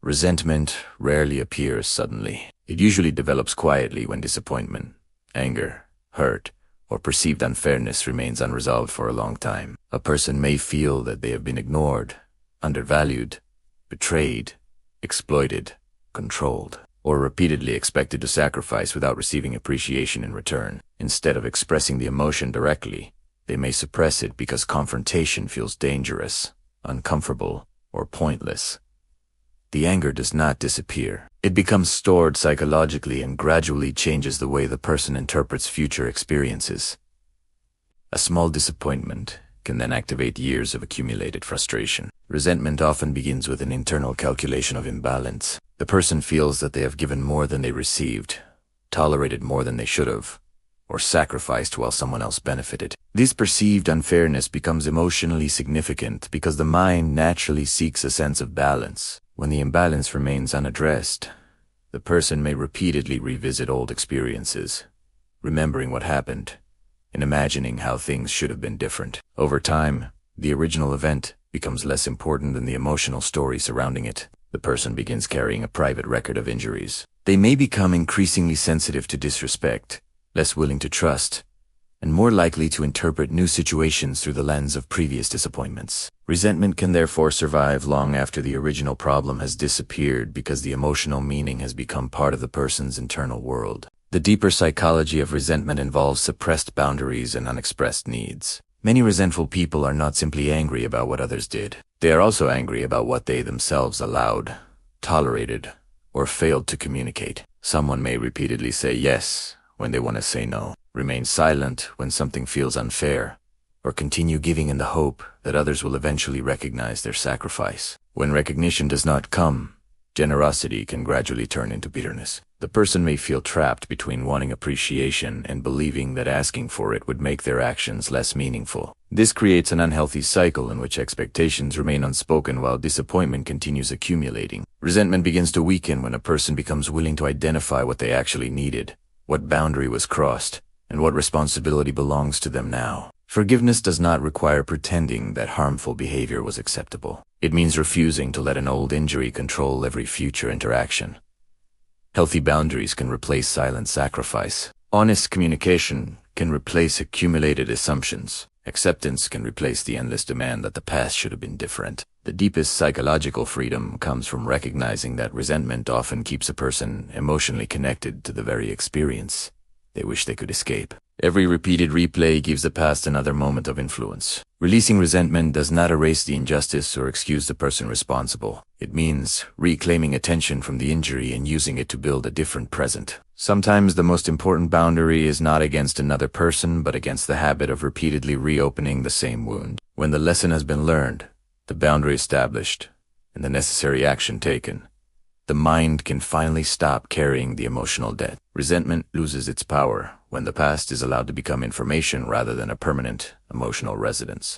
Resentment rarely appears suddenly. It usually develops quietly when disappointment, anger, hurt, or perceived unfairness remains unresolved for a long time. A person may feel that they have been ignored, undervalued, betrayed, exploited, controlled, or repeatedly expected to sacrifice without receiving appreciation in return. Instead of expressing the emotion directly, they may suppress it because confrontation feels dangerous, uncomfortable, or pointless. The anger does not disappear. It becomes stored psychologically and gradually changes the way the person interprets future experiences. A small disappointment can then activate years of accumulated frustration. Resentment often begins with an internal calculation of imbalance. The person feels that they have given more than they received, tolerated more than they should have, or sacrificed while someone else benefited. This perceived unfairness becomes emotionally significant because the mind naturally seeks a sense of balance. When the imbalance remains unaddressed, the person may repeatedly revisit old experiences, remembering what happened and imagining how things should have been different. Over time, the original event becomes less important than the emotional story surrounding it. The person begins carrying a private record of injuries. They may become increasingly sensitive to disrespect, less willing to trust, and more likely to interpret new situations through the lens of previous disappointments. Resentment can therefore survive long after the original problem has disappeared because the emotional meaning has become part of the person's internal world. The deeper psychology of resentment involves suppressed boundaries and unexpressed needs. Many resentful people are not simply angry about what others did. They are also angry about what they themselves allowed, tolerated, or failed to communicate. Someone may repeatedly say yes when they want to say no, remain silent when something feels unfair, or continue giving in the hope that others will eventually recognize their sacrifice. When recognition does not come, generosity can gradually turn into bitterness. The person may feel trapped between wanting appreciation and believing that asking for it would make their actions less meaningful. This creates an unhealthy cycle in which expectations remain unspoken while disappointment continues accumulating. Resentment begins to weaken when a person becomes willing to identify what they actually needed, what boundary was crossed, and what responsibility belongs to them now. Forgiveness does not require pretending that harmful behavior was acceptable. It means refusing to let an old injury control every future interaction. Healthy boundaries can replace silent sacrifice. Honest communication can replace accumulated assumptions. Acceptance can replace the endless demand that the past should have been different. The deepest psychological freedom comes from recognizing that resentment often keeps a person emotionally connected to the very experience they wish they could escape. Every repeated replay gives the past another moment of influence. Releasing resentment does not erase the injustice or excuse the person responsible. It means reclaiming attention from the injury and using it to build a different present. Sometimes the most important boundary is not against another person, but against the habit of repeatedly reopening the same wound. When the lesson has been learned, the boundary established, and the necessary action taken, the mind can finally stop carrying the emotional debt. Resentment loses its power when the past is allowed to become information rather than a permanent emotional residence.